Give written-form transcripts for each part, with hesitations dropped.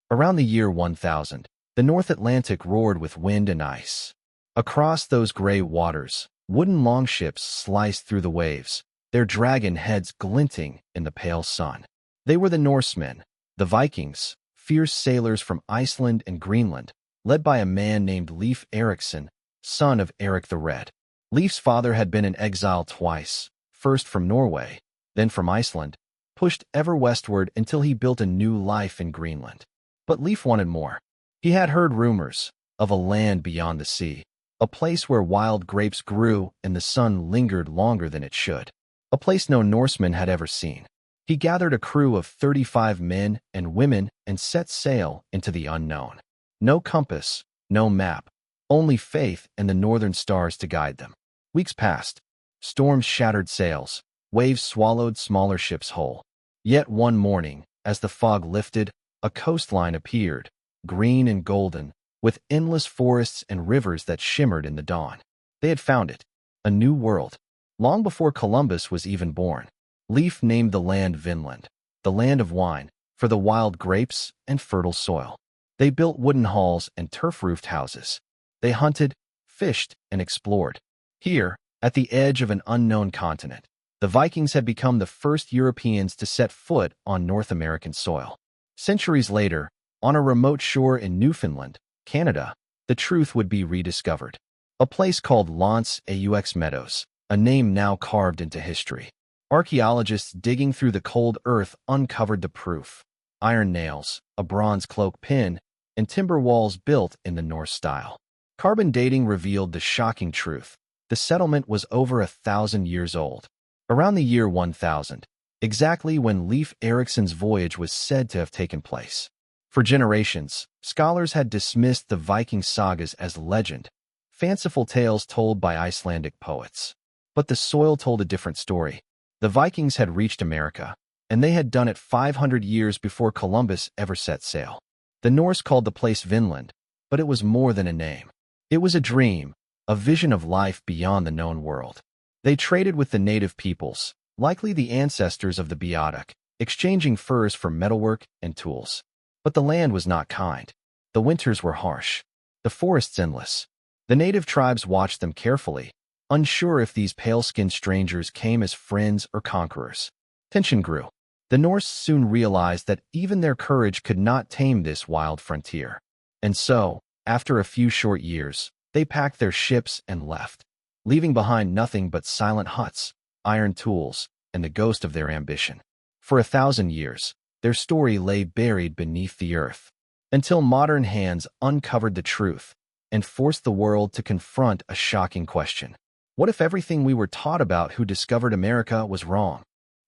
Around the year 1000, the North Atlantic roared with wind and ice. Across those gray waters, wooden longships sliced through the waves, their dragon heads glinting in the pale sun. They were the Norsemen, the Vikings, fierce sailors from Iceland and Greenland, led by a man named Leif Erikson, son of Eric the Red. Leif's father had been in exile twice, first from Norway, then from Iceland, pushed ever westward until he built a new life in Greenland. But Leif wanted more. He had heard rumors of a land beyond the sea, a place where wild grapes grew and the sun lingered longer than it should, a place no Norseman had ever seen. He gathered a crew of 35 men and women and set sail into the unknown. No compass, no map, only faith and the northern stars to guide them. Weeks passed. Storms shattered sails. Waves swallowed smaller ships whole. Yet one morning, as the fog lifted, a coastline appeared, green and golden, with endless forests and rivers that shimmered in the dawn. They had found it, a new world, long before Columbus was even born. Leif named the land Vinland, the land of wine, for the wild grapes and fertile soil. They built wooden halls and turf-roofed houses. They hunted, fished, and explored. Here, at the edge of an unknown continent, the Vikings had become the first Europeans to set foot on North American soil. Centuries later, on a remote shore in Newfoundland, Canada, the truth would be rediscovered. A place called Meadows, a name now carved into history. Archaeologists digging through the cold earth uncovered the proof. Iron nails, a bronze cloak pin, and timber walls built in the Norse style. Carbon dating revealed the shocking truth. The settlement was over 1,000 years old. Around the year 1000, exactly when Leif Erikson's voyage was said to have taken place. For generations, scholars had dismissed the Viking sagas as legend, fanciful tales told by Icelandic poets. But the soil told a different story. The Vikings had reached America, and they had done it 500 years before Columbus ever set sail. The Norse called the place Vinland, but it was more than a name. It was a dream, a vision of life beyond the known world. They traded with the native peoples, likely the ancestors of the Beothuk, exchanging furs for metalwork and tools. But the land was not kind. The winters were harsh, the forests endless. The native tribes watched them carefully, unsure if these pale-skinned strangers came as friends or conquerors. Tension grew. The Norse soon realized that even their courage could not tame this wild frontier. And so, after a few short years, they packed their ships and left, leaving behind nothing but silent huts, iron tools, and the ghost of their ambition. For 1,000 years, their story lay buried beneath the earth, until modern hands uncovered the truth and forced the world to confront a shocking question. What if everything we were taught about who discovered America was wrong?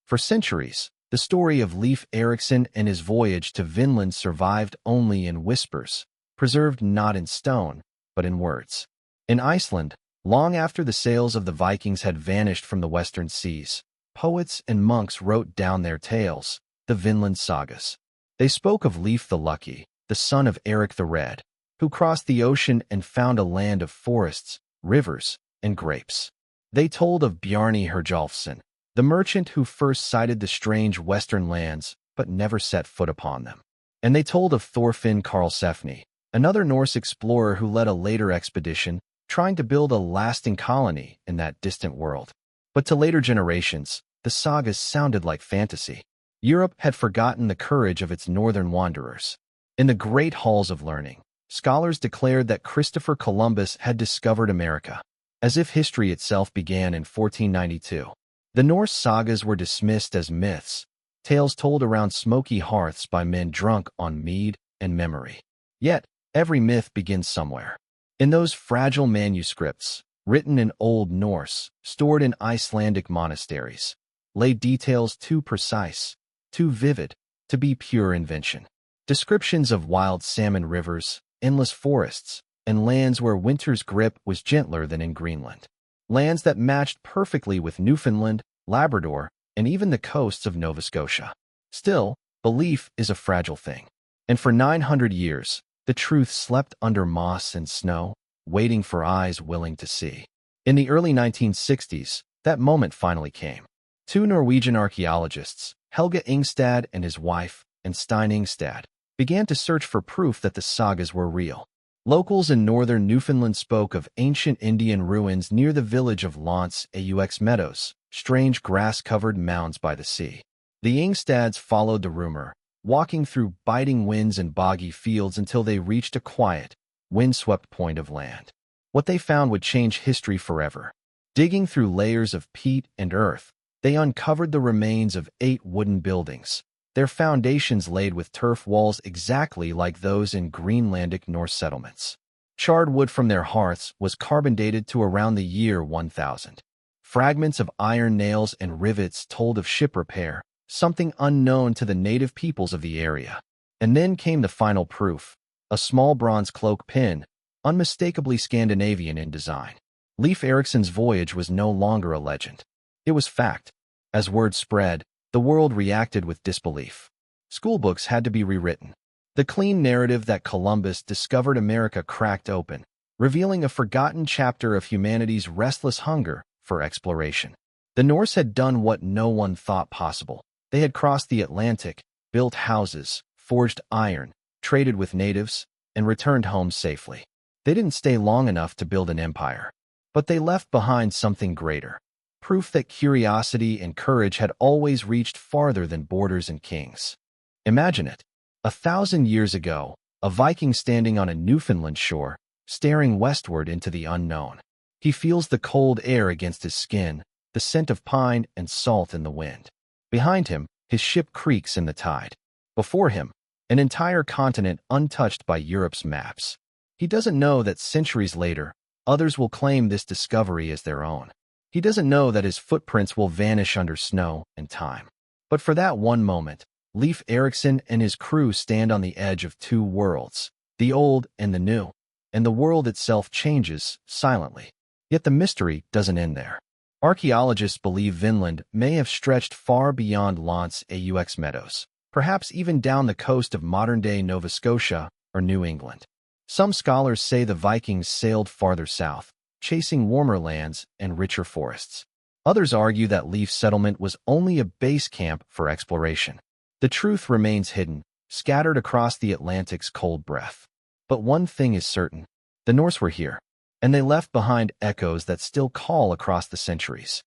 For centuries, the story of Leif Erikson and his voyage to Vinland survived only in whispers, preserved not in stone, but in words. In Iceland, long after the sails of the Vikings had vanished from the western seas, poets and monks wrote down their tales, the Vinland sagas. They spoke of Leif the Lucky, the son of Eric the Red, who crossed the ocean and found a land of forests, rivers, and grapes. They told of Bjarni Herjolfsson, the merchant who first sighted the strange western lands but never set foot upon them. And they told of Thorfinn Karlsefni, another Norse explorer who led a later expedition trying to build a lasting colony in that distant world. But to later generations, the sagas sounded like fantasy. Europe had forgotten the courage of its northern wanderers. In the great halls of learning, scholars declared that Christopher Columbus had discovered America, as if history itself began in 1492. The Norse sagas were dismissed as myths, tales told around smoky hearths by men drunk on mead and memory. Yet, every myth begins somewhere. In those fragile manuscripts, written in Old Norse, stored in Icelandic monasteries, lay details too precise, too vivid, to be pure invention. Descriptions of wild salmon rivers, endless forests, and lands where winter's grip was gentler than in Greenland. Lands that matched perfectly with Newfoundland, Labrador, and even the coasts of Nova Scotia. Still, belief is a fragile thing. And for 900 years, the truth slept under moss and snow, waiting for eyes willing to see. In the early 1960s, that moment finally came. Two Norwegian archaeologists, Helge Ingstad and his wife, and Stein Ingstad, began to search for proof that the sagas were real. Locals in northern Newfoundland spoke of ancient Indian ruins near the village of Lance aux Meadows, strange grass-covered mounds by the sea. The Ingstads followed the rumor, walking through biting winds and boggy fields until they reached a quiet, windswept point of land. What they found would change history forever. Digging through layers of peat and earth, they uncovered the remains of 8 wooden buildings, their foundations laid with turf walls exactly like those in Greenlandic Norse settlements. Charred wood from their hearths was carbon dated to around the year 1000. Fragments of iron nails and rivets told of ship repair, something unknown to the native peoples of the area. And then came the final proof, a small bronze cloak pin, unmistakably Scandinavian in design. Leif Erikson's voyage was no longer a legend. It was fact. As word spread, the world reacted with disbelief. Schoolbooks had to be rewritten. The clean narrative that Columbus discovered America cracked open, revealing a forgotten chapter of humanity's restless hunger for exploration. The Norse had done what no one thought possible. They had crossed the Atlantic, built houses, forged iron, traded with natives, and returned home safely. They didn't stay long enough to build an empire, but they left behind something greater. Proof that curiosity and courage had always reached farther than borders and kings. Imagine it. 1,000 years ago, a Viking standing on a Newfoundland shore, staring westward into the unknown. He feels the cold air against his skin, the scent of pine and salt in the wind. Behind him, his ship creaks in the tide. Before him, an entire continent untouched by Europe's maps. He doesn't know that centuries later, others will claim this discovery as their own. He doesn't know that his footprints will vanish under snow and time. But for that one moment, Leif Erikson and his crew stand on the edge of 2 worlds, the old and the new, and the world itself changes silently. Yet the mystery doesn't end there. Archaeologists believe Vinland may have stretched far beyond Lance aux Meadows, perhaps even down the coast of modern-day Nova Scotia or New England. Some scholars say the Vikings sailed farther south, chasing warmer lands and richer forests. Others argue that Leif's settlement was only a base camp for exploration. The truth remains hidden, scattered across the Atlantic's cold breath. But one thing is certain. The Norse were here, and they left behind echoes that still call across the centuries.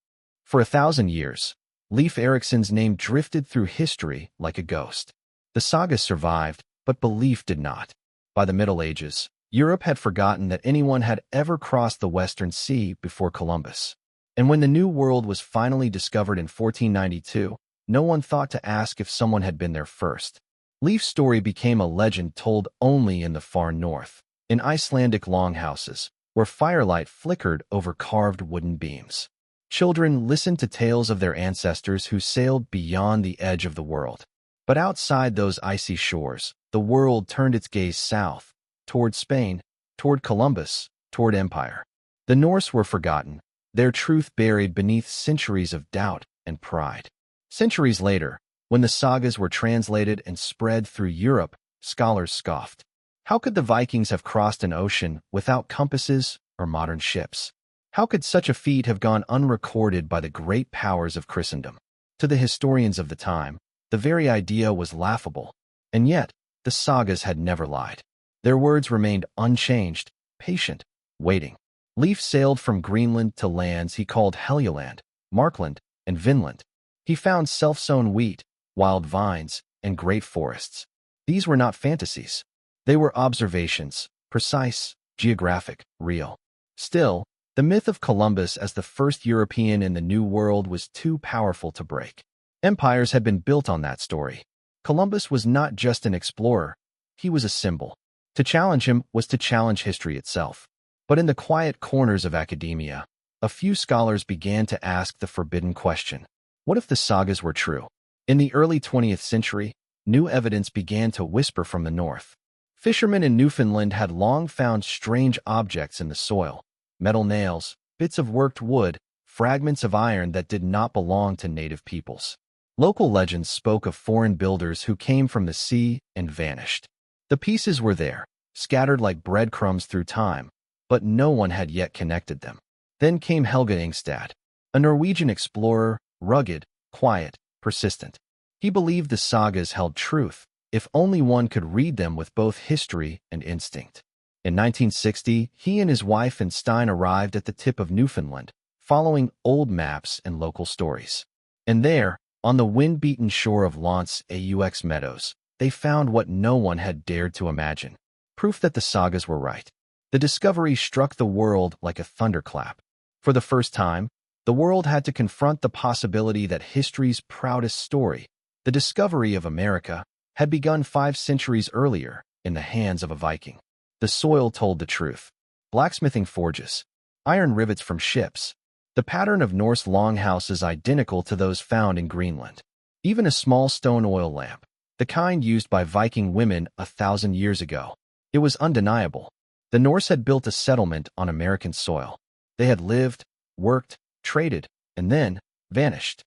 For 1,000 years, Leif Erikson's name drifted through history like a ghost. The sagas survived, but belief did not. By the Middle Ages, Europe had forgotten that anyone had ever crossed the Western Sea before Columbus. And when the New World was finally discovered in 1492, no one thought to ask if someone had been there first. Leif's story became a legend told only in the far north, in Icelandic longhouses, where firelight flickered over carved wooden beams. Children listened to tales of their ancestors who sailed beyond the edge of the world. But outside those icy shores, the world turned its gaze south, toward Spain, toward Columbus, toward empire. The Norse were forgotten, their truth buried beneath centuries of doubt and pride. Centuries later, when the sagas were translated and spread through Europe, scholars scoffed. How could the Vikings have crossed an ocean without compasses or modern ships? How could such a feat have gone unrecorded by the great powers of Christendom? To the historians of the time, the very idea was laughable. And yet, the sagas had never lied. Their words remained unchanged, patient, waiting. Leif sailed from Greenland to lands he called Helluland, Markland, and Vinland. He found self-sown wheat, wild vines, and great forests. These were not fantasies. They were observations, precise, geographic, real. Still, the myth of Columbus as the first European in the New World was too powerful to break. Empires had been built on that story. Columbus was not just an explorer, he was a symbol. To challenge him was to challenge history itself. But in the quiet corners of academia, a few scholars began to ask the forbidden question. What if the sagas were true? In the early 20th century, new evidence began to whisper from the north. Fishermen in Newfoundland had long found strange objects in the soil, metal nails, bits of worked wood, fragments of iron that did not belong to native peoples. Local legends spoke of foreign builders who came from the sea and vanished. The pieces were there, scattered like breadcrumbs through time, but no one had yet connected them. Then came Helge Ingstad, a Norwegian explorer, rugged, quiet, persistent. He believed the sagas held truth, if only one could read them with both history and instinct. In 1960, he and his wife and Stein arrived at the tip of Newfoundland, following old maps and local stories. And there, on the wind-beaten shore of Lance aux Meadows, they found what no one had dared to imagine. Proof that the sagas were right. The discovery struck the world like a thunderclap. For the first time, the world had to confront the possibility that history's proudest story, the discovery of America, had begun 5 centuries earlier in the hands of a Viking. The soil told the truth. Blacksmithing forges, iron rivets from ships, the pattern of Norse longhouses identical to those found in Greenland. Even a small stone oil lamp, the kind used by Viking women 1,000 years ago. It was undeniable. The Norse had built a settlement on American soil. They had lived, worked, traded, and then vanished.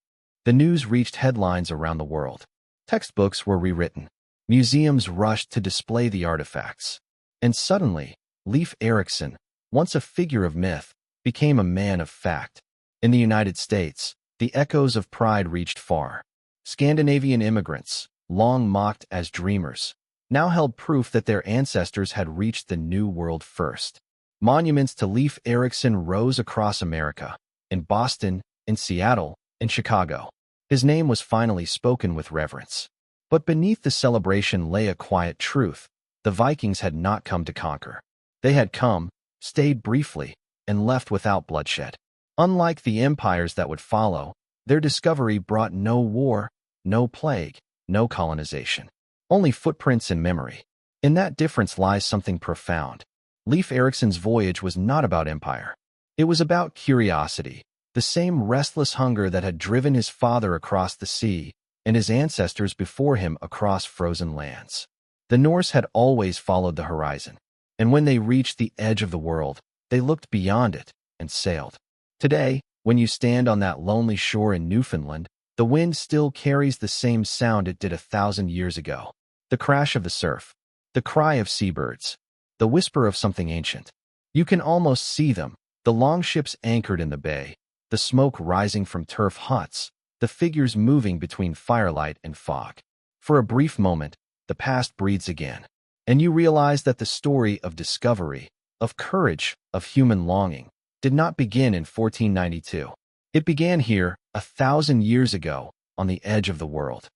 The news reached headlines around the world. Textbooks were rewritten. Museums rushed to display the artifacts. And suddenly, Leif Erikson, once a figure of myth, became a man of fact. In the United States, the echoes of pride reached far. Scandinavian immigrants, long mocked as dreamers, now held proof that their ancestors had reached the New World first. Monuments to Leif Erikson rose across America, in Boston, in Seattle, in Chicago. His name was finally spoken with reverence. But beneath the celebration lay a quiet truth. The Vikings had not come to conquer. They had come, stayed briefly, and left without bloodshed. Unlike the empires that would follow, their discovery brought no war, no plague, no colonization. Only footprints and memory. In that difference lies something profound. Leif Erikson's voyage was not about empire. It was about curiosity, the same restless hunger that had driven his father across the sea and his ancestors before him across frozen lands. The Norse had always followed the horizon, and when they reached the edge of the world, they looked beyond it and sailed. Today, when you stand on that lonely shore in Newfoundland, the wind still carries the same sound it did 1,000 years ago. The crash of the surf, the cry of seabirds, the whisper of something ancient. You can almost see them, the longships anchored in the bay, the smoke rising from turf huts, the figures moving between firelight and fog. For a brief moment, the past breathes again, and you realize that the story of discovery, of courage, of human longing, did not begin in 1492. It began here, 1,000 years ago, on the edge of the world.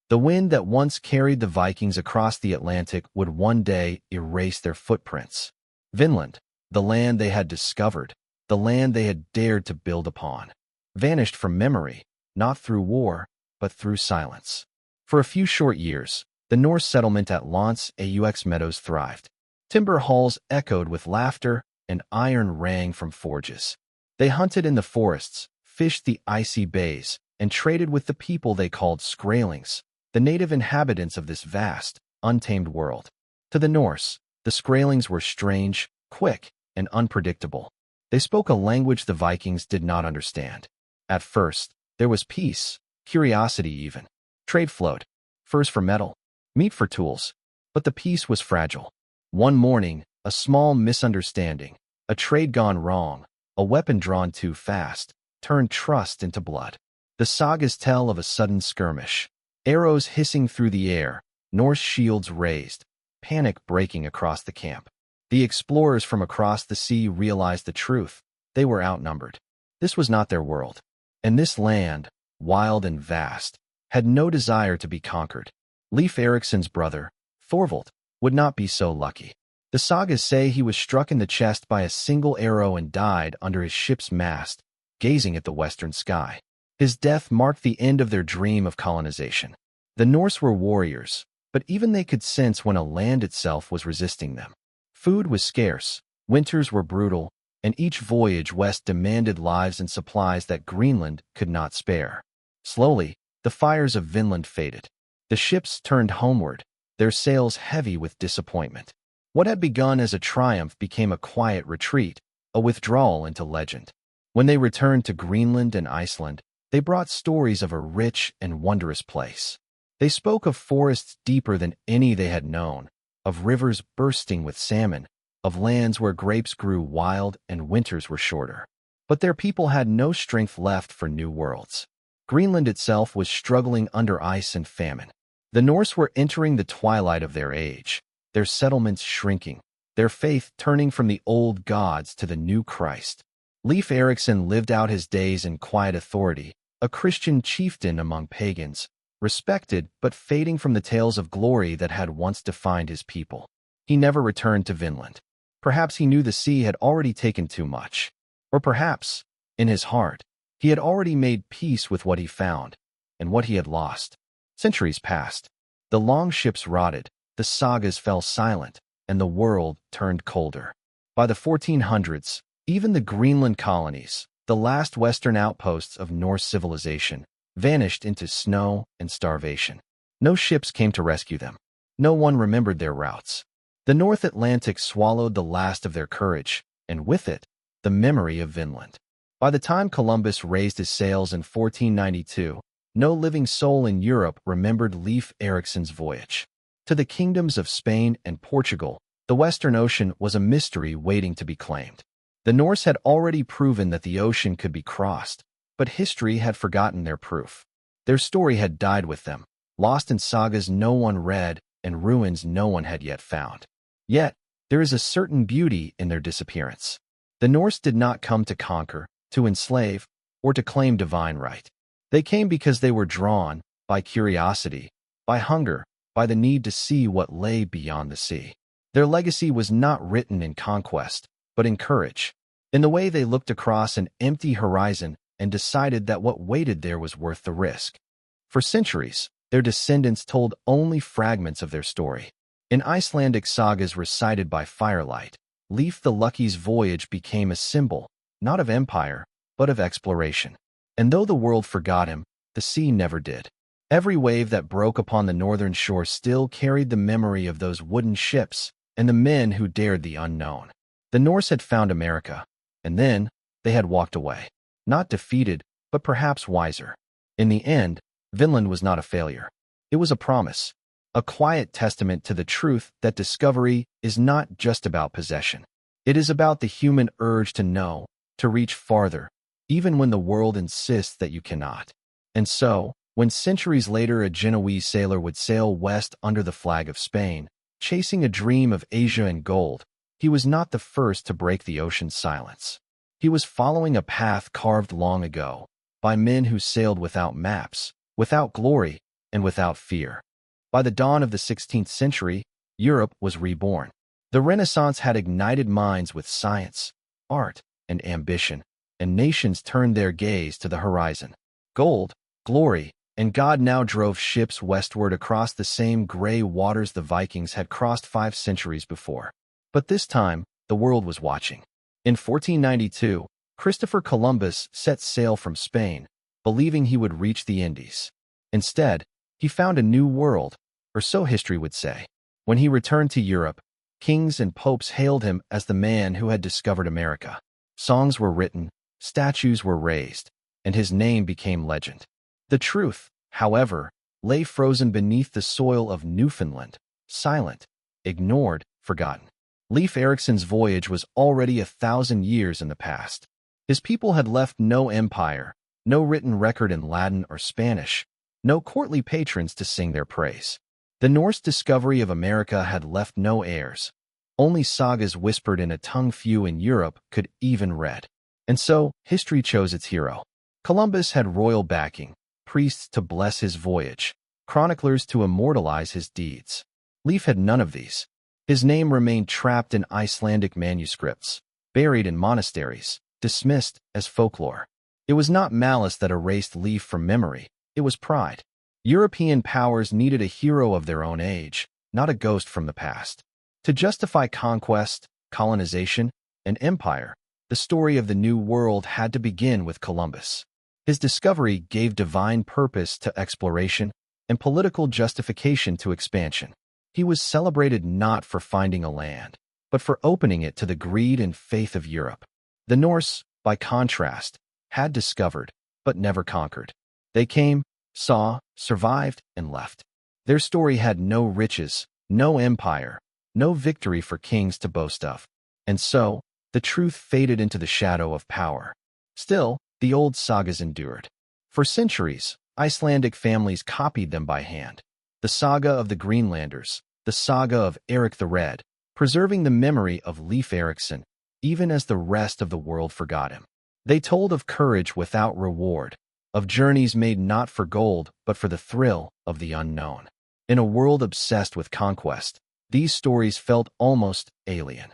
The wind that once carried the Vikings across the Atlantic would one day erase their footprints. Vinland, the land they had discovered, the land they had dared to build upon, vanished from memory, not through war, but through silence. For a few short years, the Norse settlement at Lance aux Meadows thrived. Timber halls echoed with laughter, and iron rang from forges. They hunted in the forests, fished the icy bays, and traded with the people they called Skraelings, the native inhabitants of this vast, untamed world. To the Norse, the Skraelings were strange, quick, and unpredictable. They spoke a language the Vikings did not understand. At first, there was peace, curiosity even. Trade flowed, furs for metal, meat for tools, but the peace was fragile. One morning, a small misunderstanding, a trade gone wrong, a weapon drawn too fast, turned trust into blood. The sagas tell of a sudden skirmish, arrows hissing through the air, Norse shields raised, panic breaking across the camp. The explorers from across the sea realized the truth. They were outnumbered. This was not their world. And this land, wild and vast, had no desire to be conquered. Leif Erikson's brother, Thorvald, would not be so lucky. The sagas say he was struck in the chest by a single arrow and died under his ship's mast, gazing at the western sky. His death marked the end of their dream of colonization. The Norse were warriors, but even they could sense when a land itself was resisting them. Food was scarce, winters were brutal, and each voyage west demanded lives and supplies that Greenland could not spare. Slowly, the fires of Vinland faded. The ships turned homeward, their sails heavy with disappointment. What had begun as a triumph became a quiet retreat, a withdrawal into legend. When they returned to Greenland and Iceland, they brought stories of a rich and wondrous place. They spoke of forests deeper than any they had known, of rivers bursting with salmon, of lands where grapes grew wild and winters were shorter. But their people had no strength left for new worlds. Greenland itself was struggling under ice and famine. The Norse were entering the twilight of their age, their settlements shrinking, their faith turning from the old gods to the new Christ. Leif Erikson lived out his days in quiet authority, a Christian chieftain among pagans, respected but fading from the tales of glory that had once defined his people. He never returned to Vinland. Perhaps he knew the sea had already taken too much. Or perhaps, in his heart, he had already made peace with what he found and what he had lost. Centuries passed. The long ships rotted, the sagas fell silent, and the world turned colder. By the 1400s, even the Greenland colonies, the last western outposts of Norse civilization, vanished into snow and starvation. No ships came to rescue them. No one remembered their routes. The North Atlantic swallowed the last of their courage, and with it, the memory of Vinland. By the time Columbus raised his sails in 1492, no living soul in Europe remembered Leif Erikson's voyage. To the kingdoms of Spain and Portugal, the Western Ocean was a mystery waiting to be claimed. The Norse had already proven that the ocean could be crossed, but history had forgotten their proof. Their story had died with them, lost in sagas no one read and ruins no one had yet found. Yet, there is a certain beauty in their disappearance. The Norse did not come to conquer, to enslave, or to claim divine right. They came because they were drawn by curiosity, by hunger, by the need to see what lay beyond the sea. Their legacy was not written in conquest, but in courage, in the way they looked across an empty horizon and decided that what waited there was worth the risk. For centuries, their descendants told only fragments of their story. In Icelandic sagas recited by firelight, Leif the Lucky's voyage became a symbol, not of empire, but of exploration. And though the world forgot him, the sea never did. Every wave that broke upon the northern shore still carried the memory of those wooden ships and the men who dared the unknown. The Norse had found America, and then they had walked away. Not defeated, but perhaps wiser. In the end, Vinland was not a failure. It was a promise, a quiet testament to the truth that discovery is not just about possession. It is about the human urge to know, to reach farther, even when the world insists that you cannot. And so, when centuries later a Genoese sailor would sail west under the flag of Spain, chasing a dream of Asia and gold, he was not the first to break the ocean's silence. He was following a path carved long ago, by men who sailed without maps, without glory, and without fear. By the dawn of the 16th century, Europe was reborn. The Renaissance had ignited minds with science, art, and ambition, and nations turned their gaze to the horizon. Gold, glory, and God now drove ships westward across the same gray waters the Vikings had crossed 5 centuries before. But this time, the world was watching. In 1492, Christopher Columbus set sail from Spain, believing he would reach the Indies. Instead, he found a new world, or so history would say. When he returned to Europe, kings and popes hailed him as the man who had discovered America. Songs were written, statues were raised, and his name became legend. The truth, however, lay frozen beneath the soil of Newfoundland, silent, ignored, forgotten. Leif Erikson's voyage was already 1,000 years in the past. His people had left no empire, no written record in Latin or Spanish, no courtly patrons to sing their praise. The Norse discovery of America had left no heirs. Only sagas whispered in a tongue few in Europe could even read. And so, history chose its hero. Columbus had royal backing, priests to bless his voyage, chroniclers to immortalize his deeds. Leif had none of these. His name remained trapped in Icelandic manuscripts, buried in monasteries, dismissed as folklore. It was not malice that erased Leif from memory, it was pride. European powers needed a hero of their own age, not a ghost from the past. To justify conquest, colonization, and empire, the story of the New World had to begin with Columbus. His discovery gave divine purpose to exploration and political justification to expansion. He was celebrated not for finding a land, but for opening it to the greed and faith of Europe. The Norse, by contrast, had discovered, but never conquered. They came, saw, survived, and left. Their story had no riches, no empire, no victory for kings to boast of. And so, the truth faded into the shadow of power. Still, the old sagas endured. For centuries, Icelandic families copied them by hand. The The saga of the Greenlanders, the saga of Eric the Red, preserving the memory of Leif Erikson, even as the rest of the world forgot him. They told of courage without reward, of journeys made not for gold, but for the thrill of the unknown. In a world obsessed with conquest, these stories felt almost alien.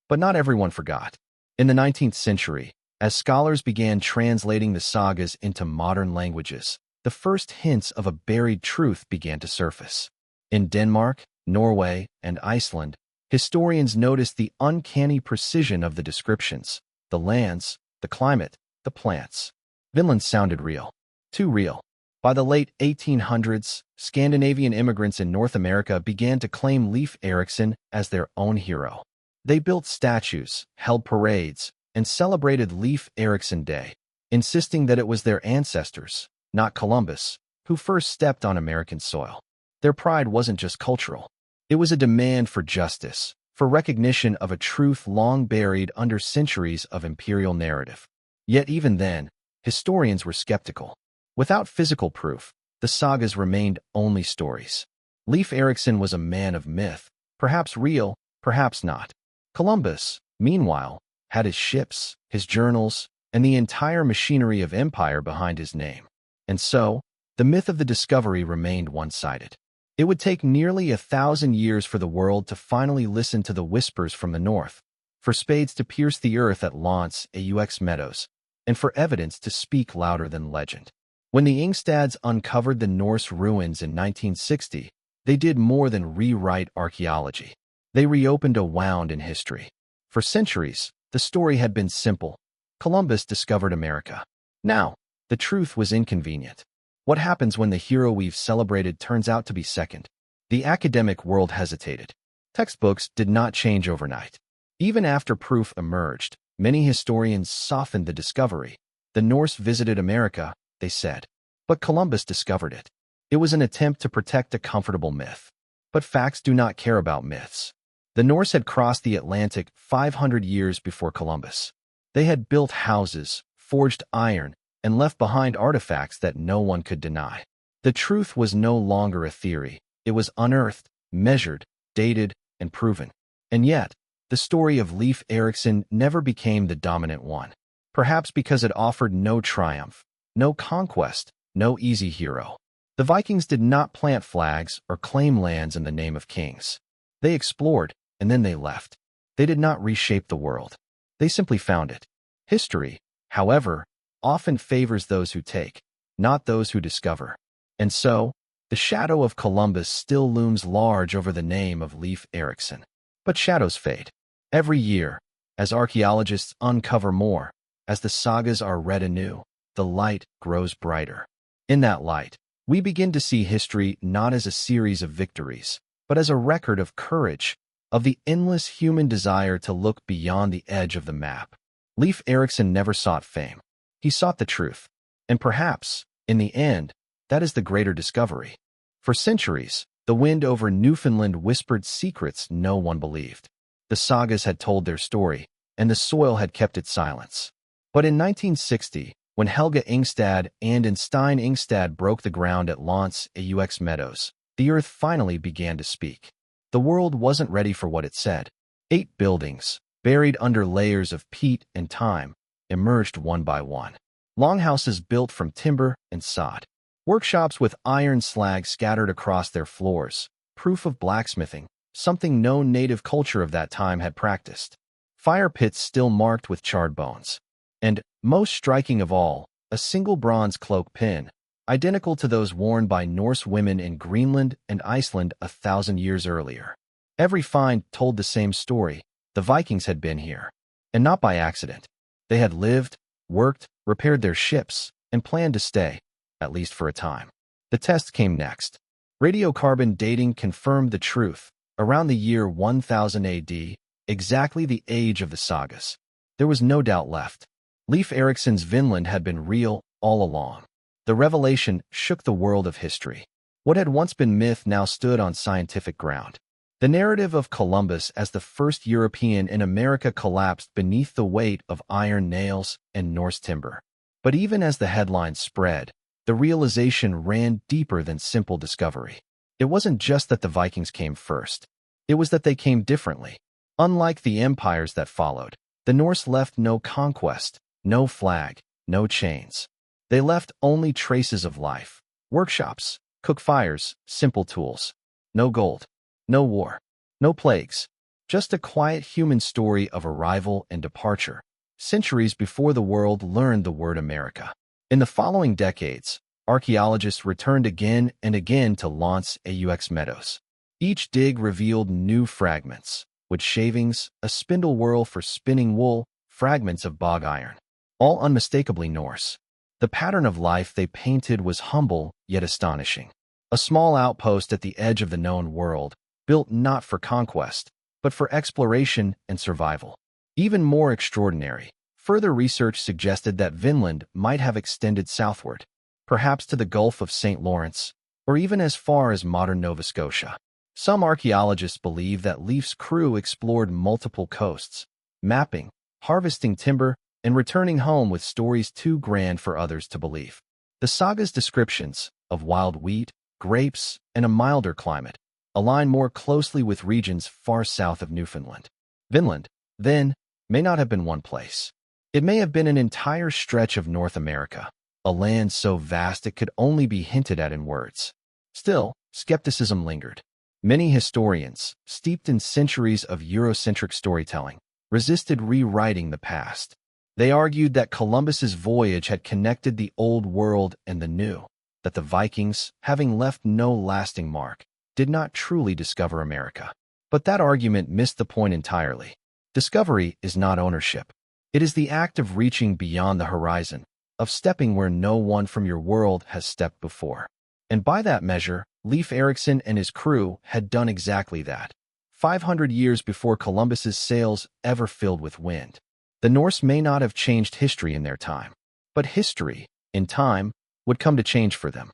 But not everyone forgot. In the 19th century, as scholars began translating the sagas into modern languages, the first hints of a buried truth began to surface. In Denmark, Norway, and Iceland, historians noticed the uncanny precision of the descriptions, the lands, the climate, the plants. Vinland sounded real. Too real. By the late 1800s, Scandinavian immigrants in North America began to claim Leif Erikson as their own hero. They built statues, held parades, and celebrated Leif Erikson Day, insisting that it was their ancestors, not Columbus, who first stepped on American soil. Their pride wasn't just cultural. It was a demand for justice, for recognition of a truth long buried under centuries of imperial narrative. Yet even then, historians were skeptical. Without physical proof, the sagas remained only stories. Leif Erikson was a man of myth, perhaps real, perhaps not. Columbus, meanwhile, had his ships, his journals, and the entire machinery of empire behind his name. And so, the myth of the discovery remained one-sided. It would take nearly 1,000 years for the world to finally listen to the whispers from the north, for spades to pierce the earth at Lance aux Meadows, and for evidence to speak louder than legend. When the Ingstads uncovered the Norse ruins in 1960, they did more than rewrite archaeology. They reopened a wound in history. For centuries, the story had been simple. Columbus discovered America. Now, the truth was inconvenient. What happens when the hero we've celebrated turns out to be second? The academic world hesitated. Textbooks did not change overnight. Even after proof emerged, many historians softened the discovery. The Norse visited America, they said. But Columbus discovered it. It was an attempt to protect a comfortable myth. But facts do not care about myths. The Norse had crossed the Atlantic 500 years before Columbus. They had built houses, forged iron, and left behind artifacts that no one could deny. The truth was no longer a theory. It was unearthed, measured, dated, and proven. And yet, the story of Leif Erikson never became the dominant one. Perhaps because it offered no triumph, no conquest, no easy hero. The Vikings did not plant flags or claim lands in the name of kings. They explored, and then they left. They did not reshape the world. They simply found it. History, however, often favors those who take, not those who discover. And so, the shadow of Columbus still looms large over the name of Leif Erikson. But shadows fade. Every year, as archaeologists uncover more, as the sagas are read anew, the light grows brighter. In that light, we begin to see history not as a series of victories, but as a record of courage, of the endless human desire to look beyond the edge of the map. Leif Erikson never sought fame. He sought the truth. And perhaps, in the end, that is the greater discovery. For centuries, the wind over Newfoundland whispered secrets no one believed. The sagas had told their story, and the soil had kept its silence. But in 1960, when Helga Ingstad and Stein Ingstad broke the ground at Lance aux Meadows, the earth finally began to speak. The world wasn't ready for what it said. 8 buildings, buried under layers of peat and time, emerged one by one. Longhouses built from timber and sod. Workshops with iron slag scattered across their floors, proof of blacksmithing, something no native culture of that time had practiced. Fire pits still marked with charred bones. And, most striking of all, a single bronze cloak pin, identical to those worn by Norse women in Greenland and Iceland 1,000 years earlier. Every find told the same story. The Vikings had been here. And not by accident. They had lived, worked, repaired their ships, and planned to stay, at least for a time. The test came next. Radiocarbon dating confirmed the truth. Around the year 1000 AD, exactly the age of the sagas. There was no doubt left. Leif Erikson's Vinland had been real all along. The revelation shook the world of history. What had once been myth now stood on scientific ground. The narrative of Columbus as the first European in America collapsed beneath the weight of iron nails and Norse timber. But even as the headlines spread, the realization ran deeper than simple discovery. It wasn't just that the Vikings came first. It was that they came differently. Unlike the empires that followed, the Norse left no conquest, no flag, no chains. They left only traces of life, workshops, cook fires, simple tools. No gold, no war, no plagues. Just a quiet human story of arrival and departure, centuries before the world learned the word America. In the following decades, archaeologists returned again and again to Lance aux Meadows. Each dig revealed new fragments, wood shavings, a spindle whorl for spinning wool, fragments of bog iron, all unmistakably Norse. The pattern of life they painted was humble yet astonishing. A small outpost at the edge of the known world, built not for conquest, but for exploration and survival. Even more extraordinary, further research suggested that Vinland might have extended southward, perhaps to the Gulf of St. Lawrence, or even as far as modern Nova Scotia. Some archaeologists believe that Leif's crew explored multiple coasts, mapping, harvesting timber, and returning home with stories too grand for others to believe. The saga's descriptions of wild wheat, grapes, and a milder climate align more closely with regions far south of Newfoundland. Vinland, then, may not have been one place. It may have been an entire stretch of North America, a land so vast it could only be hinted at in words. Still, skepticism lingered. Many historians, steeped in centuries of Eurocentric storytelling, resisted rewriting the past. They argued that Columbus's voyage had connected the old world and the new, that the Vikings, having left no lasting mark, did not truly discover America. But that argument missed the point entirely. Discovery is not ownership. It is the act of reaching beyond the horizon, of stepping where no one from your world has stepped before. And by that measure, Leif Erikson and his crew had done exactly that, 500 years before Columbus's sails ever filled with wind. The Norse may not have changed history in their time, but history, in time, would come to change for them.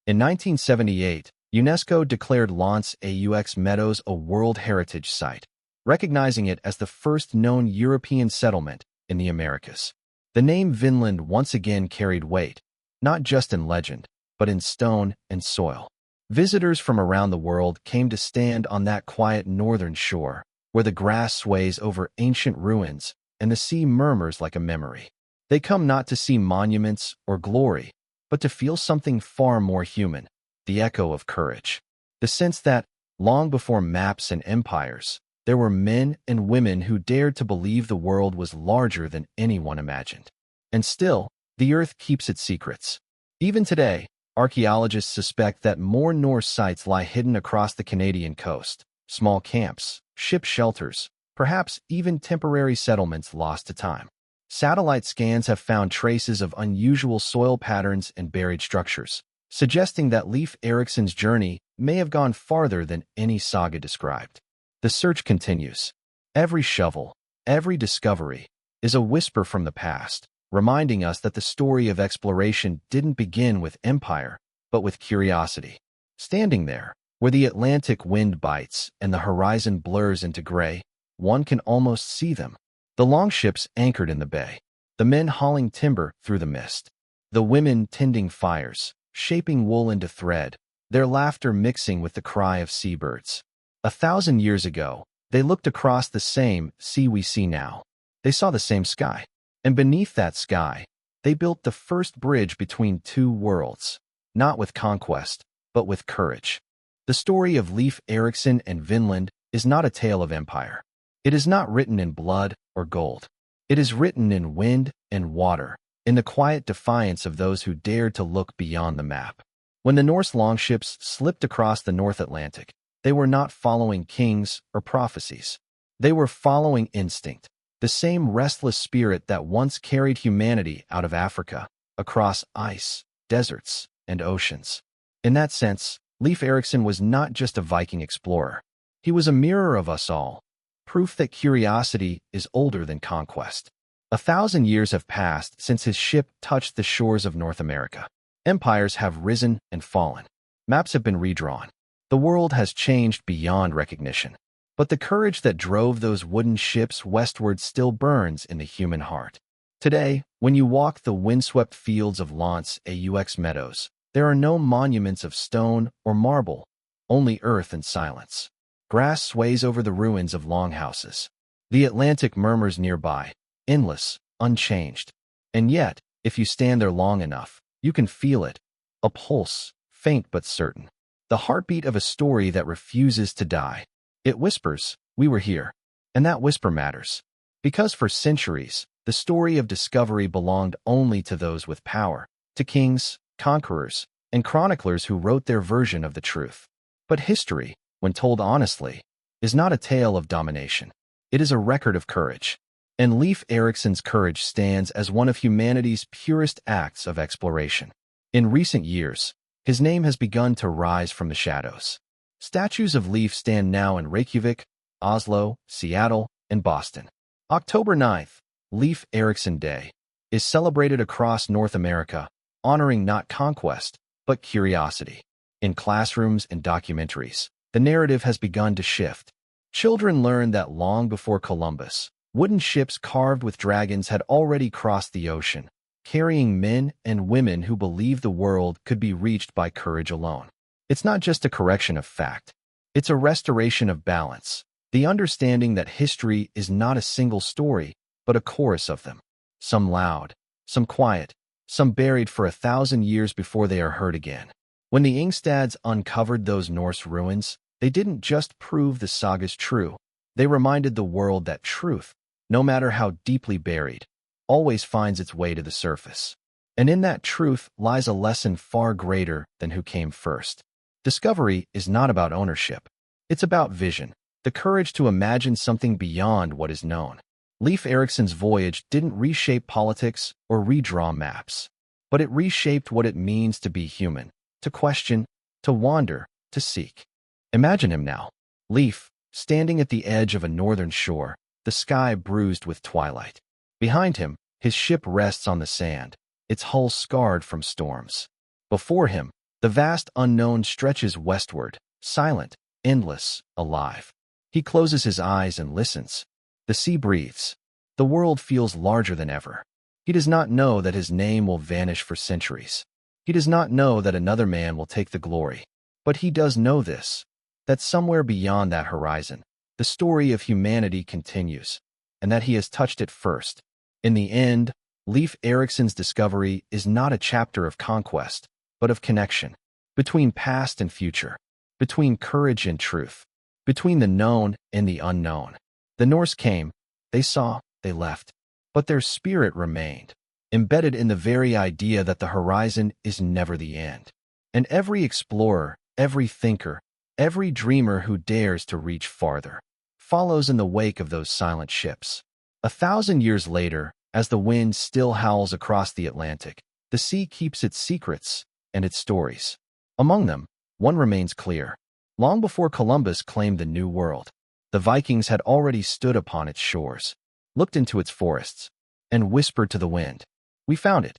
In 1978, UNESCO declared Lance aux Meadows a World Heritage Site, recognizing it as the first known European settlement in the Americas. The name Vinland once again carried weight, not just in legend, but in stone and soil. Visitors from around the world came to stand on that quiet northern shore, where the grass sways over ancient ruins and the sea murmurs like a memory. They come not to see monuments or glory, but to feel something far more human, the echo of courage. The sense that, long before maps and empires, there were men and women who dared to believe the world was larger than anyone imagined. And still, the earth keeps its secrets. Even today, archaeologists suspect that more Norse sites lie hidden across the Canadian coast, small camps, ship shelters, perhaps even temporary settlements lost to time. Satellite scans have found traces of unusual soil patterns and buried structures, suggesting that Leif Erikson's journey may have gone farther than any saga described. The search continues. Every shovel, every discovery, is a whisper from the past, reminding us that the story of exploration didn't begin with empire, but with curiosity. Standing there, where the Atlantic wind bites and the horizon blurs into gray, one can almost see them. The longships anchored in the bay, the men hauling timber through the mist, the women tending fires, shaping wool into thread, their laughter mixing with the cry of seabirds. 1,000 years ago, they looked across the same sea we see now. They saw the same sky. And beneath that sky, they built the first bridge between two worlds, not with conquest, but with courage. The story of Leif Erikson and Vinland is not a tale of empire. It is not written in blood or gold. It is written in wind and water, in the quiet defiance of those who dared to look beyond the map. When the Norse longships slipped across the North Atlantic, they were not following kings or prophecies. They were following instinct. The same restless spirit that once carried humanity out of Africa, across ice, deserts, and oceans. In that sense, Leif Erikson was not just a Viking explorer. He was a mirror of us all, proof that curiosity is older than conquest. 1,000 years have passed since his ship touched the shores of North America. Empires have risen and fallen. Maps have been redrawn. The world has changed beyond recognition. But the courage that drove those wooden ships westward still burns in the human heart. Today, when you walk the windswept fields of Lance aux Meadows, there are no monuments of stone or marble, only earth and silence. Grass sways over the ruins of longhouses. The Atlantic murmurs nearby, endless, unchanged. And yet, if you stand there long enough, you can feel it, a pulse, faint but certain. The heartbeat of a story that refuses to die. It whispers, "We were here." And that whisper matters. Because for centuries, the story of discovery belonged only to those with power, to kings, conquerors, and chroniclers who wrote their version of the truth. But history, when told honestly, is not a tale of domination. It is a record of courage. And Leif Erikson's courage stands as one of humanity's purest acts of exploration. In recent years, his name has begun to rise from the shadows. Statues of Leif stand now in Reykjavik, Oslo, Seattle, and Boston. October 9th, Leif Erikson Day, is celebrated across North America, honoring not conquest, but curiosity. In classrooms and documentaries, the narrative has begun to shift. Children learn that long before Columbus, wooden ships carved with dragons had already crossed the ocean, carrying men and women who believed the world could be reached by courage alone. It's not just a correction of fact. It's a restoration of balance, the understanding that history is not a single story, but a chorus of them. Some loud, some quiet, some buried for 1,000 years before they are heard again. When the Ingstads uncovered those Norse ruins, they didn't just prove the sagas true. They reminded the world that truth, no matter how deeply buried, always finds its way to the surface. And in that truth lies a lesson far greater than who came first. Discovery is not about ownership. It's about vision, the courage to imagine something beyond what is known. Leif Erikson's voyage didn't reshape politics or redraw maps, but it reshaped what it means to be human, to question, to wander, to seek. Imagine him now, Leif, standing at the edge of a northern shore, the sky bruised with twilight. Behind him, his ship rests on the sand, its hull scarred from storms. Before him, the vast unknown stretches westward, silent, endless, alive. He closes his eyes and listens. The sea breathes. The world feels larger than ever. He does not know that his name will vanish for centuries. He does not know that another man will take the glory. But he does know this, that somewhere beyond that horizon, the story of humanity continues, and that he has touched it first. In the end, Leif Erikson's discovery is not a chapter of conquest, but of connection, between past and future, between courage and truth, between the known and the unknown. The Norse came, they saw, they left, but their spirit remained, embedded in the very idea that the horizon is never the end. And every explorer, every thinker, every dreamer who dares to reach farther, follows in the wake of those silent ships. 1,000 years later, as the wind still howls across the Atlantic, the sea keeps its secrets and its stories. Among them, one remains clear. Long before Columbus claimed the New World, the Vikings had already stood upon its shores, looked into its forests, and whispered to the wind, "We found it."